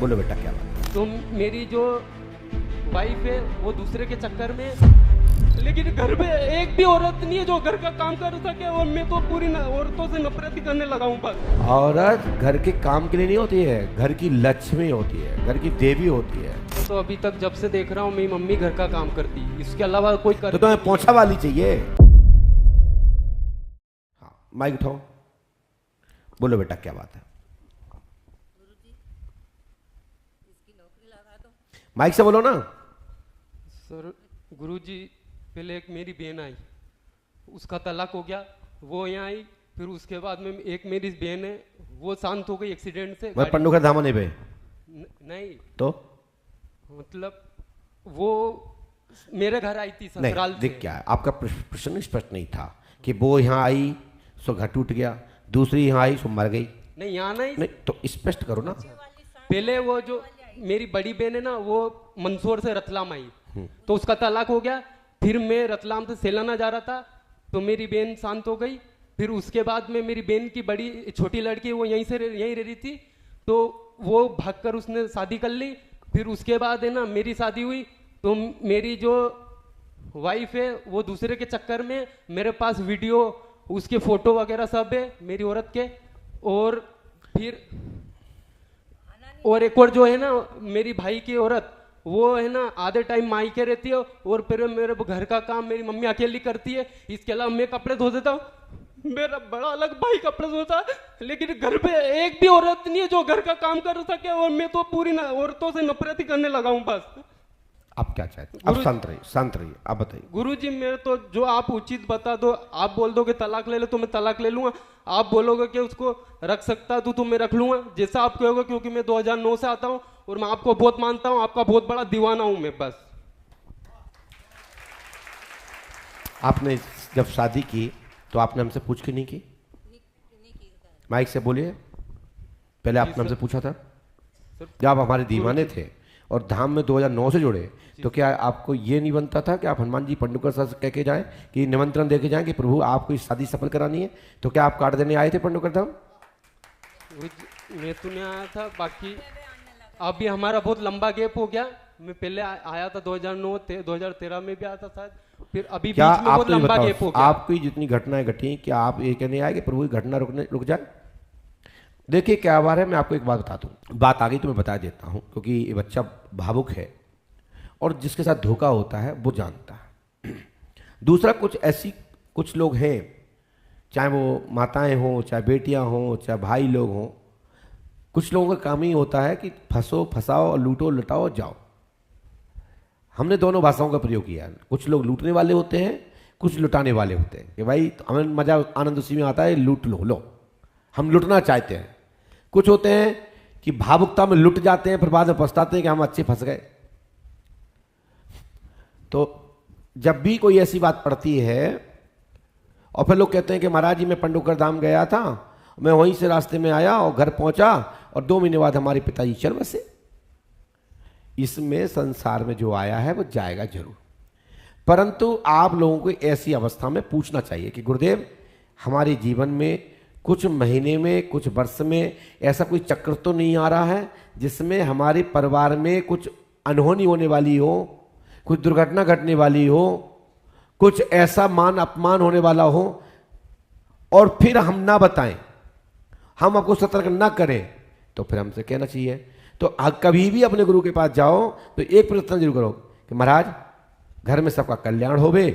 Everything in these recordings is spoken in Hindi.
बोलो बेटा क्या बात है? तो मेरी जो वाइफ है वो दूसरे के चक्कर में, लेकिन घर में एक भी औरत नहीं है जो घर का काम कर सके, और मैं तो पूरी औरतों से नफरत ही करने लगा हूँ बस। औरत घर के काम के लिए नहीं होती है, घर की लक्ष्मी होती है, घर की देवी होती है। तो अभी तक जब से देख रहा हूँ मेरी मम्मी घर का काम करती, इसके अलावा कोई कर। तो तुम्हें पोछा वाली चाहिए। हाँ, माइक उठाओ, बोलो बेटा क्या बात है? माइक से बोलो ना। सर गुरुजी, पहले एक मेरी बहन आई, उसका तलाक हो गया, वो यहाँ आई, फिर उसके बाद में एक मेरी बहन है वो शांत हो गई एक्सीडेंट से। मैं पंडू का धामने पे नहीं तो मतलब वो मेरे घर आई थी ससुराल नहीं, से। देख क्या है आपका प्रश्न स्पष्ट नहीं था कि वो यहाँ आई सो घर टूट गया, दूसरी यहाँ आई सो मर गई। नहीं यहाँ नहीं तो स्पष्ट करो ना। पहले वो जो मेरी बड़ी बहन है ना वो मंदसौर से रतलाम आई, तो उसका तलाक हो गया, फिर मैं रतलाम से सेलाना जा रहा था तो मेरी बहन शांत हो गई, फिर उसके बाद में मेरी बहन की बड़ी छोटी लड़की वो यहीं रह रही थी, तो वो भागकर उसने शादी कर ली। फिर उसके बाद है ना मेरी शादी हुई, तो मेरी जो वाइफ है वो दूसरे के चक्कर में, मेरे पास वीडियो उसके फोटो वगैरह सब है मेरी औरत के, और फिर और एक और जो है ना मेरी भाई की औरत, वो है ना आधे टाइम माई के रहती है और फिर मेरे घर का काम मेरी मम्मी अकेली करती है। इसके अलावा मैं कपड़े धो देता हूँ, मेरा बड़ा अलग भाई कपड़े धोता है, लेकिन घर पे एक भी औरत नहीं है जो घर का काम कर सके, और मैं तो पूरी औरतों से नफरत ही करने लगा हूँ बस। आप क्या चाहते हैं? अब शांत रहिए, आप बताइए। गुरुजी मैं तो जो आप उचित बता दो, आप बोल दोगे तलाक ले लो तो मैं तलाक ले लूंगा, आप बोलोगे कि उसको रख सकता तो मैं रख लूंगा, जैसा आप कहोगे, क्योंकि मैं 2009 से आता हूं और मैं आपको बहुत मानता हूं, आपका बहुत बड़ा दीवाना हूं मैं बस। आपने जब शादी की तो आपने हमसे पूछ के नहीं की? माइक से बोलिए। पहले आपने हमसे पूछा था जब आप हमारे दीवाने थे और धाम में 2009 से जुड़े, तो क्या आपको ये नहीं बनता था कि आप हनुमान जी पंडुकर साहब से कह के जाएं कि निमंत्रण दे के जाएं कि प्रभु आपको इस शादी सफल करानी है? तो क्या आप कार्ड देने आए थे पंडुकर धाम? मैं तो नहीं आया था, बाकी अभी हमारा बहुत लंबा गैप हो गया, मैं पहले आया था 2009 2013 में भी आया था शायद, फिर अभी बीच में बहुत लंबा गैप हो गया। आपकी जितनी घटनाएं घटी, क्या आप ये कहने आए कि प्रभु घटना रुक जाए? देखिए क्या बात है, मैं आपको एक बात बता दूं, बात आ गई तो मैं बता देता हूं, क्योंकि ये बच्चा भावुक है और जिसके साथ धोखा होता है वो जानता है। दूसरा, कुछ लोग हैं, चाहे वो माताएं हों, चाहे बेटियां हों, चाहे भाई लोग हों, कुछ लोगों का काम ही होता है कि फंसो फंसाओ, लूटो लुटाओ जाओ। हमने दोनों भाषाओं का प्रयोग किया है। कुछ लोग लूटने वाले होते हैं, कुछ लुटाने वाले होते हैं कि भाई हमें मजा आनंद उसी में आता है, लूट लो, हम लुटना चाहते हैं। कुछ होते हैं कि भावुकता में लुट जाते हैं, फिर बाद में पछताते हैं कि हम अच्छे फंस गए। तो जब भी कोई ऐसी बात पड़ती है और फिर लोग कहते हैं कि महाराज जी मैं पंडुकर धाम गया था, मैं वहीं से रास्ते में आया और घर पहुंचा और 2 महीने बाद हमारे पिताजी चल बसे। इसमें संसार में जो आया है वो जाएगा जरूर, परंतु आप लोगों को ऐसी अवस्था में पूछना चाहिए कि गुरुदेव हमारे जीवन में कुछ महीने में, कुछ वर्ष में ऐसा कोई चक्र तो नहीं आ रहा है जिसमें हमारे परिवार में कुछ अनहोनी होने वाली हो, कुछ दुर्घटना घटने वाली हो, कुछ ऐसा मान अपमान होने वाला हो और फिर हम ना बताएं, हम आपको सतर्क ना करें, तो फिर हमसे कहना चाहिए। तो कभी भी अपने गुरु के पास जाओ तो एक प्रार्थना जरूर करो कि महाराज घर में सबका कल्याण होवे,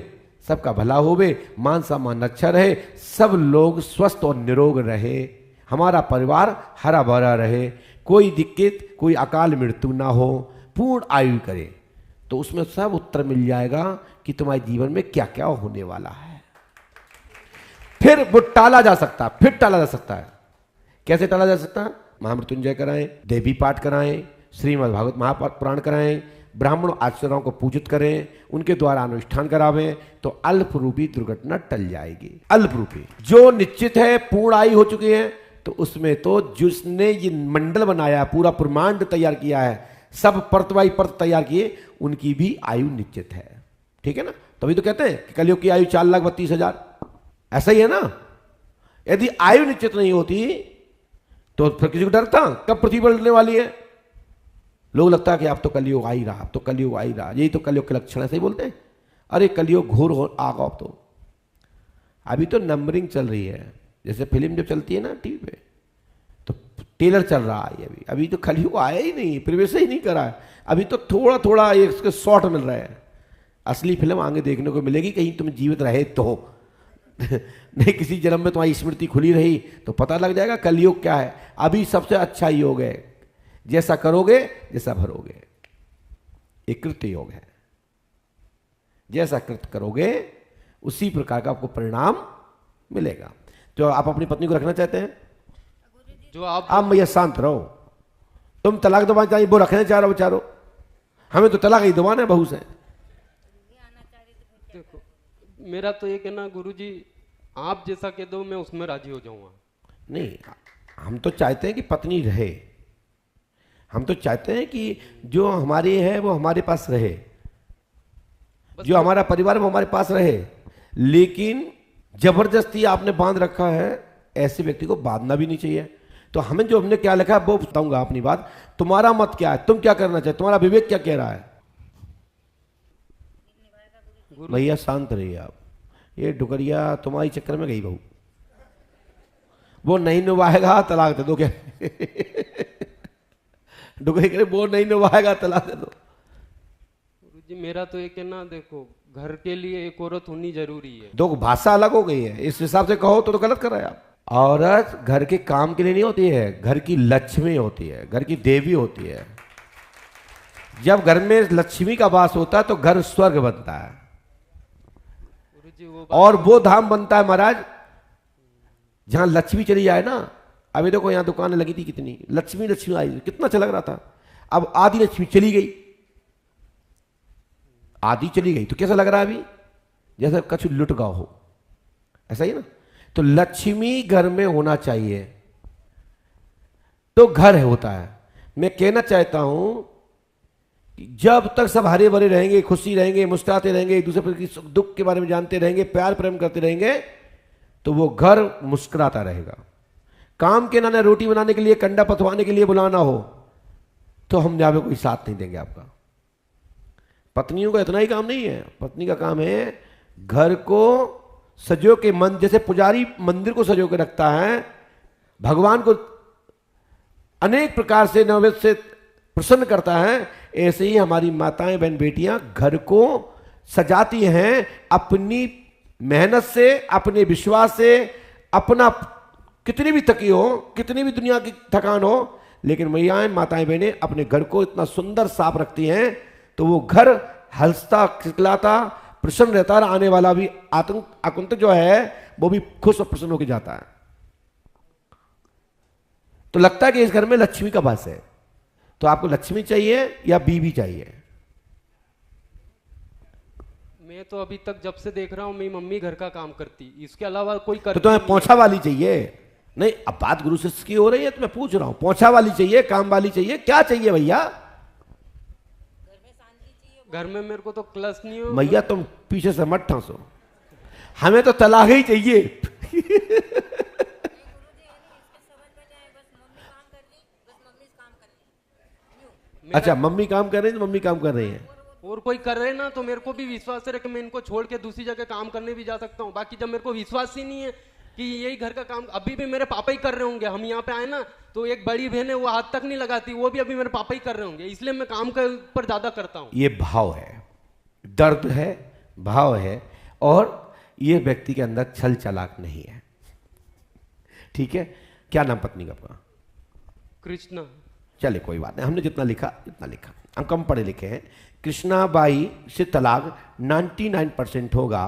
सबका भला होवे, मान सम्मान अच्छा रहे, सब लोग स्वस्थ और निरोग रहे, हमारा परिवार हरा भरा रहे, कोई दिक्कत, कोई अकाल मृत्यु ना हो, पूर्ण आयु करे। तो उसमें सब उत्तर मिल जाएगा कि तुम्हारे जीवन में क्या क्या होने वाला है। फिर वो टाला जा सकता है, फिर टाला जा सकता है। कैसे टाला जा सकता है? महामृत्युंजय कराएं, देवी पाठ कराएं, श्रीमद् भागवत महापुराण कराएं, ब्राह्मण आचार्यों को पूजित करें, उनके द्वारा अनुष्ठान करावें, तो अल्प रूपी दुर्घटना टल जाएगी। अल्प रूपी जो निश्चित है, पूर्ण आयु हो चुकी है, तो उसमें तो जिसने ये मंडल बनाया, पूरा ब्रह्मांड तैयार किया है, सब परत बाई परत तैयार किए, उनकी भी आयु निश्चित है। ठीक है ना? तभी तो कहते हैं कि कलयुग की आयु 4,32,000, ऐसा ही है ना। यदि आयु निश्चित नहीं होती तो फिर किसी को डर था? कब पृथ्वी पलटने वाली है? लोग लगता है कि आप तो कलयुग आ ही रहा, अब तो कलयुग आ ही रहा, यही तो कलयुग के लक्षण है, सही बोलते हैं। अरे कलयुग घोर हो आ गया। अब तो अभी तो नंबरिंग चल रही है, जैसे फिल्म जब चलती है ना टीवी पे, तो टेलर चल रहा है अभी। अभी तो कलयुग आया ही नहीं, प्रवेश ही नहीं करा है, अभी तो थोड़ा थोड़ा इसके शॉर्ट मिल रहा है। असली फिल्म आगे देखने को मिलेगी, कहीं तुम जीवित रहे तो नहीं किसी जन्म में तुम्हारी स्मृति खुली रही तो पता लग जाएगा कलयुग क्या है। अभी सबसे अच्छा योग है, जैसा करोगे जैसा भरोगे, एक कृत्य योग है। जैसा कृत्य करोगे उसी प्रकार का आपको परिणाम मिलेगा। तो आप अपनी पत्नी को रखना चाहते हैं, जो आप भैया शांत रहो। तुम तलाक दबाना चाहिए, वो रखना चाह रहे हो चारो, हमें तो तलाक ही दबाना है बहू से। देखो मेरा तो ये कहना गुरुजी, आप जैसा कह दो मैं उसमें राजी हो जाऊंगा। नहीं, हम तो चाहते हैं कि पत्नी रहे, हम तो चाहते हैं कि जो हमारी है वो हमारे पास रहे, जो हमारा परिवार है वो हमारे पास रहे। लेकिन जबरदस्ती आपने बांध रखा है, ऐसे व्यक्ति को बांधना भी नहीं चाहिए। तो हमें जो हमने क्या लिखा है वो बताऊंगा अपनी बात। तुम्हारा मत क्या है, तुम क्या करना चाहते, तुम्हारा विवेक क्या कह रहा है? भैया शांत रहिए आप, ये डुकरिया तुम्हारी चक्कर में गई बहू, वो नहीं निभाएगा तलाक दे दो। क्या डुकरी करे वो नहीं निभाएगा तलाक दे दो। गुरुजी मेरा तो ये कहना, देखो घर के लिए एक औरत होनी जरूरी है। दो भाषा अलग हो गई है, इस हिसाब से कहो तो गलत कर रहे हैं आप। औरत घर के काम के लिए नहीं होती है, घर की लक्ष्मी होती है, घर की देवी होती है। जब घर में लक्ष्मी का वास होता है तो घर स्वर्ग बनता है, और वो धाम बनता है महाराज जहां लक्ष्मी चली जाए ना। अभी देखो यहां दुकानें लगी थी, कितनी लक्ष्मी लक्ष्मी आई, कितना अच्छा लग रहा था। अब आधी लक्ष्मी चली गई, आधी चली गई तो कैसा लग रहा है अभी, जैसे कछ लुट गया हो, ऐसा ही ना। तो लक्ष्मी घर में होना चाहिए तो घर होता है। मैं कहना चाहता हूं कि जब तक सब हरे भरे रहेंगे, खुशी रहेंगे, मुस्कुराते रहेंगे, एक दूसरे की सुख दुख के बारे में जानते रहेंगे, प्यार प्रेम करते रहेंगे, तो वो घर मुस्कुराता रहेगा। काम के नाना रोटी बनाने के लिए, कंडा पथवाने के लिए बुलाना हो तो हम यहाँ पे कोई साथ नहीं देंगे आपका। पत्नियों का इतना ही काम नहीं है, पत्नी का काम है घर को सजो के मन, जैसे पुजारी मंदिर को सजो के रखता है, भगवान को अनेक प्रकार से नैवेद्य से प्रसन्न करता है, ऐसे ही हमारी माताएं बहन बेटियां घर को सजाती हैं अपनी मेहनत से, अपने विश्वास से। अपना कितनी भी थकी हो, कितनी भी दुनिया की थकान हो, लेकिन मैयाएं माताएं बहनें अपने घर को इतना सुंदर साफ रखती हैं तो वो घर हंसता खिलखिलाता प्रसन्न रहता है। आने वाला भी आगंतुक जो है वो भी खुश और प्रसन्न होकर जाता है। तो लगता है कि इस घर में लक्ष्मी का वास है। तो आपको लक्ष्मी चाहिए या बीवी चाहिए? मैं तो अभी तक जब से देख रहा हूँ मेरी मम्मी घर का काम करती, इसके अलावा कोई तो करती तुम्हें नहीं पोछा वाली चाहिए? नहीं, अब बात गुरु शिष्य की हो रही है तो मैं पूछ रहा हूं, पोछा वाली चाहिए, काम वाली चाहिए, क्या चाहिए भैया? घर में मेरे को तो क्लस नहीं हो। भैया तुम पीछे से मत ठांसो, हमें तो तलाक ही चाहिए। अच्छा, मम्मी काम कर रही है तो मम्मी काम कर रही है, और कोई कर रहे ना तो मेरे को भी विश्वास है कि मैं इनको छोड़ के दूसरी जगह काम करने भी जा सकता हूँ। बाकी जब मेरे को विश्वास ही नहीं है कि यही घर का काम अभी भी मेरे पापा ही कर रहे होंगे, हम यहाँ पे आए ना तो एक बड़ी बहन है वो हाथ तक नहीं लगाती, वो भी अभी मेरे पापा ही कर रहे होंगे, इसलिए मैं काम के ऊपर ज्यादा करता हूँ। ये भाव है, दर्द है, भाव है, और ये व्यक्ति के अंदर छल चालाक नहीं है। ठीक है, क्या नाम पत्नी का आपका? कृष्णा। चले कोई बात नहीं, हमने जितना लिखा इतना लिखा, हम कम पढ़े लिखे हैं। कृष्णा बाई से तलाक 99% होगा।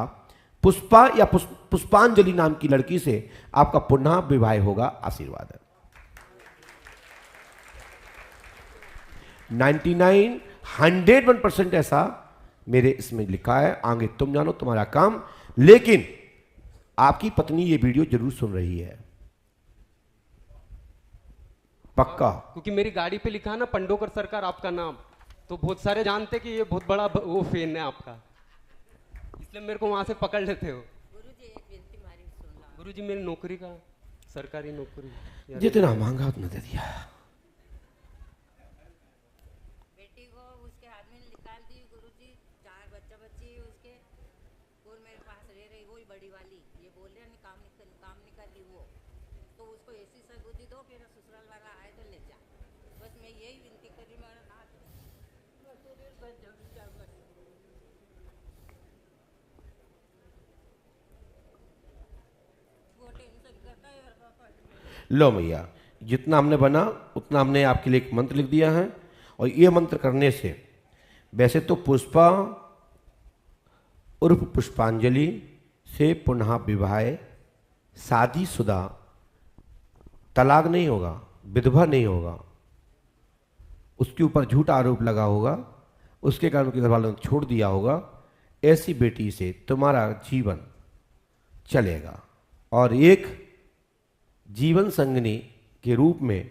पुष्पा या पुष्पांजलि नाम की लड़की से आपका पुनः विवाह होगा, आशीर्वाद है। 99 101% ऐसा मेरे इसमें लिखा है। आगे तुम जानो, तुम्हारा काम। लेकिन आपकी पत्नी ये वीडियो जरूर सुन रही है, पक्का, क्योंकि मेरी गाड़ी पे लिखा है ना पंडोकर सरकार आपका नाम, तो बहुत सारे जानते कि ये बहुत बड़ा वो फैन है आपका, इसलिए मेरे को वहां से पकड़ लेते हो। गुरुजी मेरी नौकरी का, सरकारी नौकरी जितना मांगा उतना दे दिया। साल थी गुरुजी, 4 बच्चा बच्ची है उसके, और मेरे पास रह रही वही बड़ी वाली, ये बोल रहे हैं काम नहीं कर रही वो, तो उसको ऐसी सगुदी दो, फिर ससुराल वाला आए तो ले जा। बस मैं यही विनती कर रही हूँ, मेरा हाथ वो टेंशन करता है यार पापा। लो भैया, जितना हमने बना उतना हमने आपके लिए एक मंत्र लिख दिया है, और ये मंत्र करने से वैसे तो पुष्पा उर्फ पुष्पांजलि से पुनः विवाह, शादीशुदा, तलाक नहीं होगा, विधवा नहीं होगा, उसके ऊपर झूठा आरोप लगा होगा, उसके कारण उसके घर वालों ने छोड़ दिया होगा, ऐसी बेटी से तुम्हारा जीवन चलेगा और एक जीवन संगनी के रूप में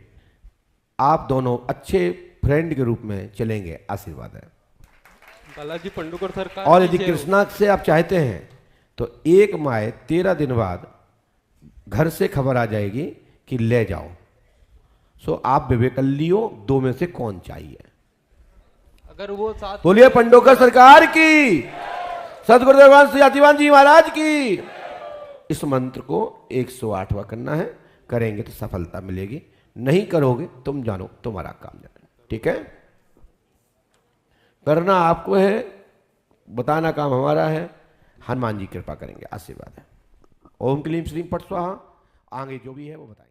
आप दोनों अच्छे फ्रेंड के रूप में चलेंगे। आशीर्वाद है। बालाजी पंडुकर सरकार और यदि की जय हो। कृष्णा से आप चाहते हैं तो 1 माह 13 दिन बाद घर से खबर आ जाएगी कि ले जाओ। सो आप विवेक कर लियो, 2 में से कौन चाहिए। अगर वो साथ बोलिए पंडोकर सरकार की, सदगुरुदेव भगवान श्री जातिवान जी महाराज की। इस मंत्र को 108वां करना है, करेंगे तो सफलता मिलेगी, नहीं करोगे तुम जानो तुम्हारा काम जानो। ठीक है, करना आपको है, बताना काम हमारा है। हनुमान जी कृपा करेंगे। आशीर्वाद है। ओम क्लीम श्रीम पट स्वाहा। आगे जो भी है वो बताएंगे।